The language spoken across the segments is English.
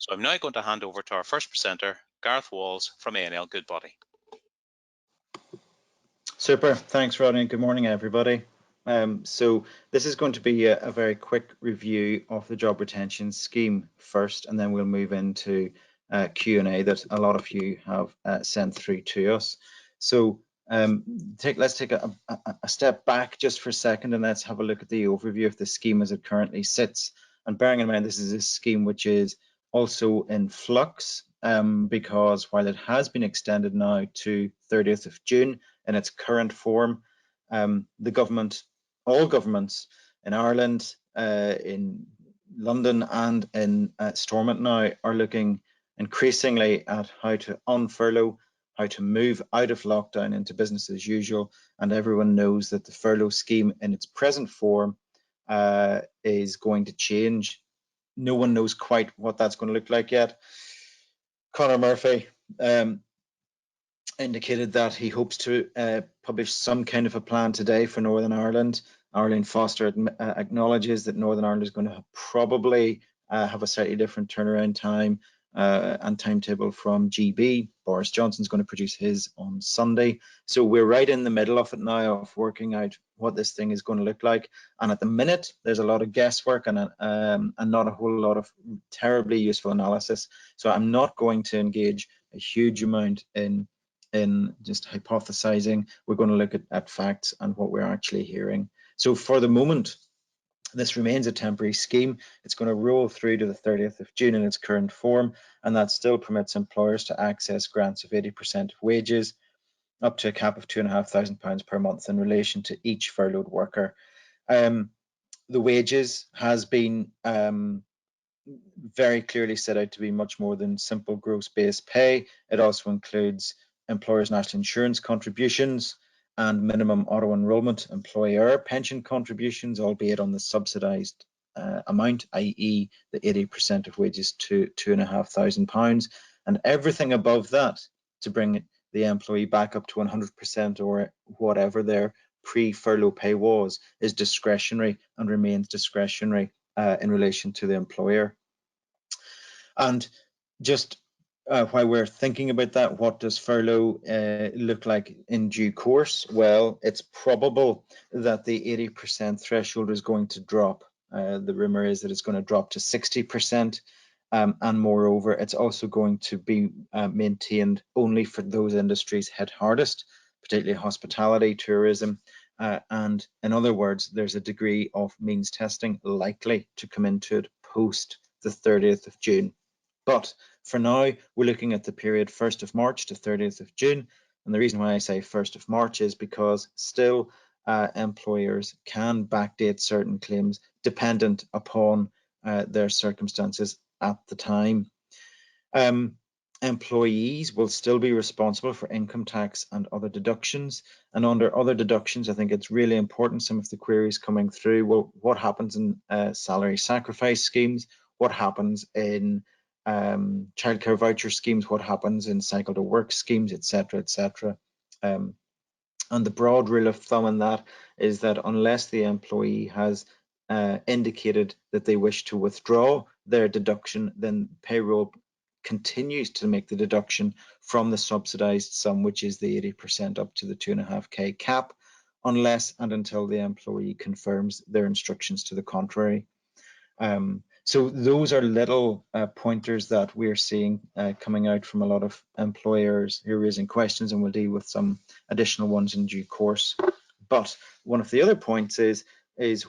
So I'm now going to hand over to our first presenter, Gareth Walls from A&L Goodbody. Super, thanks Rodney. Good morning everybody. So this is going to be a very quick review of the job retention scheme first, and then we'll move into Q&A that a lot of you have sent through to us. So let's take a step back just for a second and let's have a look at the overview of the scheme as it currently sits. And bearing in mind this is a scheme which is also in flux because while it has been extended now to 30th of June in its current form, the government, all governments in Ireland, in London and in Stormont now are looking increasingly at how to unfurlough, how to move out of lockdown into business as usual, and everyone knows that the furlough scheme in its present form is going to change. No one knows quite what that's going to look like yet. Conor Murphy indicated that he hopes to publish some kind of a plan today for Northern Ireland. Arlene Foster acknowledges that Northern Ireland is going to probably have a slightly different turnaround time and timetable from GB. Boris Johnson's going to produce his on Sunday. So we're right in the middle of it now, of working out what this thing is going to look like. And at the minute, there's a lot of guesswork and not a whole lot of terribly useful analysis. So I'm not going to engage a huge amount in just hypothesizing. We're going to look at facts and what we're actually hearing. So for the moment, this remains a temporary scheme. It's going to roll through to the 30th of June in its current form, and that still permits employers to access grants of 80% of wages, up to a cap of £2,500 per month in relation to each furloughed worker. The wages has been very clearly set out to be much more than simple gross base pay. It also includes employers' national insurance contributions and minimum auto enrolment employer pension contributions, albeit on the subsidised amount, i.e. the 80% of wages to £2,500, and everything above that to bring the employee back up to 100% or whatever their pre-furlough pay was is discretionary and remains discretionary in relation to the employer. And just while we're thinking about that, what does furlough look like in due course? Well, it's probable that the 80% threshold is going to drop. The rumor is that it's going to drop to 60%, and moreover, it's also going to be maintained only for those industries hit hardest, particularly hospitality, tourism, and in other words, there's a degree of means testing likely to come into it post the 30th of June. But for now, we're looking at the period 1st of March to 30th of June. And the reason why I say 1st of March is because still employers can backdate certain claims dependent upon their circumstances at the time. Employees will still be responsible for income tax and other deductions. And under other deductions, I think it's really important, some of the queries coming through, well, what happens in salary sacrifice schemes? What happens in childcare voucher schemes, what happens in cycle to work schemes, etc., etc. And the broad rule of thumb in that is that unless the employee has indicated that they wish to withdraw their deduction, then payroll continues to make the deduction from the subsidised sum, which is the 80% up to the 2.5k cap, unless and until the employee confirms their instructions to the contrary. So those are little pointers that we're seeing coming out from a lot of employers who are raising questions, and we'll deal with some additional ones in due course. But one of the other points is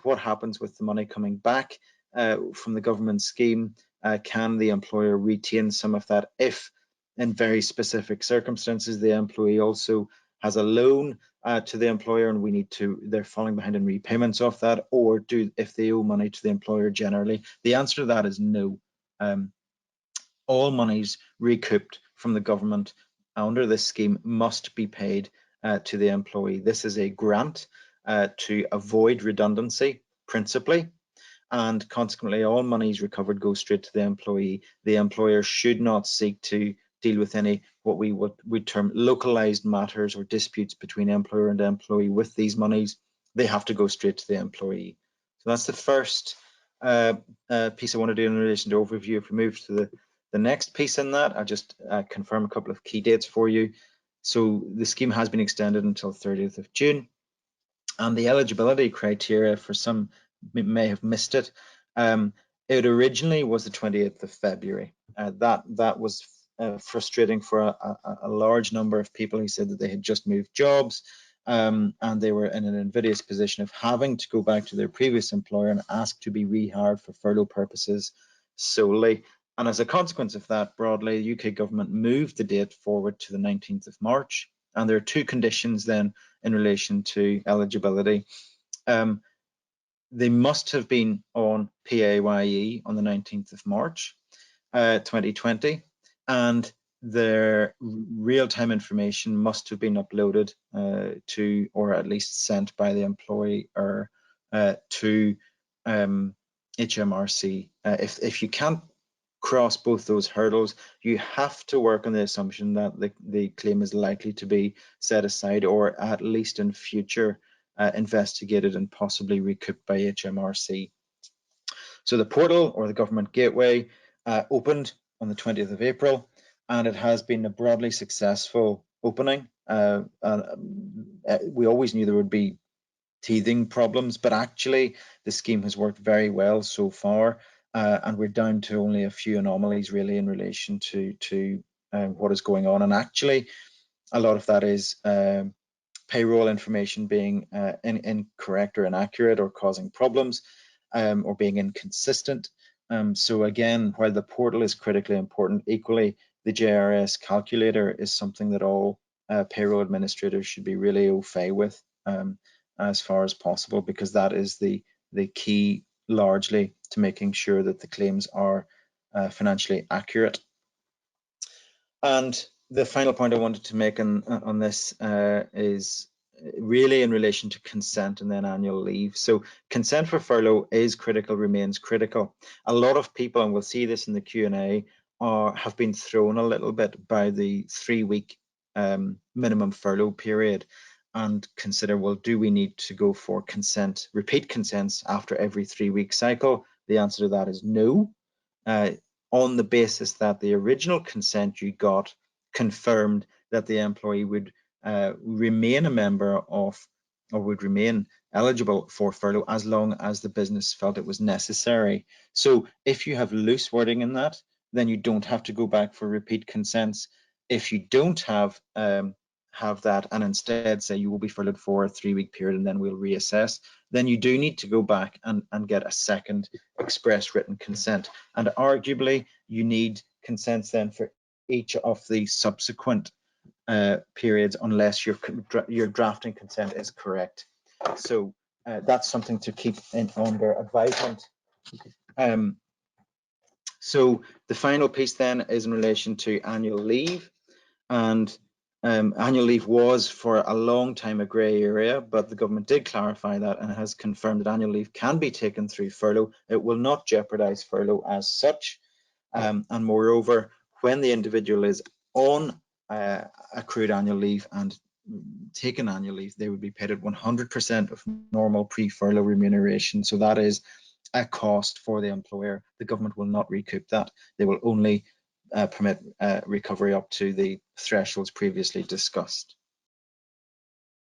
what happens with the money coming back from the government scheme? Can the employer retain some of that if, in very specific circumstances, the employee also has a loan to the employer and they're falling behind in repayments of that, or if they owe money to the employer generally? The answer to that is no. All monies recouped from the government under this scheme must be paid to the employee. This is a grant to avoid redundancy, principally, and consequently all monies recovered go straight to the employee. The employer should not seek to deal with any what we would term localized matters or disputes between employer and employee with these monies. They have to go straight to the employee. So that's the first piece I want to do in relation to overview. If we move to The next piece in that, I'll just confirm a couple of key dates for you. So the scheme has been extended until 30th of June, and the eligibility criteria, for some may have missed it, it originally was the 28th of February. That was frustrating for a large number of people who said that they had just moved jobs, and they were in an invidious position of having to go back to their previous employer and ask to be rehired for furlough purposes solely. And as a consequence of that, broadly, the UK government moved the date forward to the 19th of March. And there are two conditions then in relation to eligibility. They must have been on PAYE on the 19th of March 2020, and their real-time information must have been uploaded to, or at least sent by the employer to HMRC. If you can't cross both those hurdles, you have to work on the assumption that the claim is likely to be set aside, or at least in future investigated and possibly recouped by HMRC. So the portal, or the government gateway, opened on the 20th of April, and it has been a broadly successful opening. We always knew there would be teething problems, but actually the scheme has worked very well so far, and we're down to only a few anomalies really in relation to what is going on. And actually a lot of that is payroll information being incorrect or inaccurate, or causing problems, or being inconsistent. So again, while the portal is critically important, equally the JRS calculator is something that all payroll administrators should be really au fait with as far as possible, because that is the key largely to making sure that the claims are financially accurate. And the final point I wanted to make on this is really in relation to consent and then annual leave. So consent for furlough is critical, remains critical. A lot of people, and we'll see this in the Q&A, have been thrown a little bit by the 3-week minimum furlough period, and consider, well, do we need to go for consent, repeat consents after every 3-week cycle? The answer to that is no, on the basis that the original consent you got confirmed that the employee would remain a member of, or would remain eligible for furlough as long as the business felt it was necessary. So if you have loose wording in that, then you don't have to go back for repeat consents. If you don't have that, and instead say you will be furloughed for a 3-week period and then we'll reassess, then you do need to go back and get a second express written consent. And arguably you need consents then for each of the subsequent periods, unless your drafting consent is correct. So that's something to keep under advisement. So the final piece then is in relation to annual leave, and annual leave was for a long time a grey area, but the government did clarify that and has confirmed that annual leave can be taken through furlough. It will not jeopardise furlough as such, and moreover, when the individual is on accrued annual leave and taken annual leave, they would be paid at 100% of normal pre-furlough remuneration. So that is a cost for the employer. The government will not recoup that. They will only permit recovery up to the thresholds previously discussed.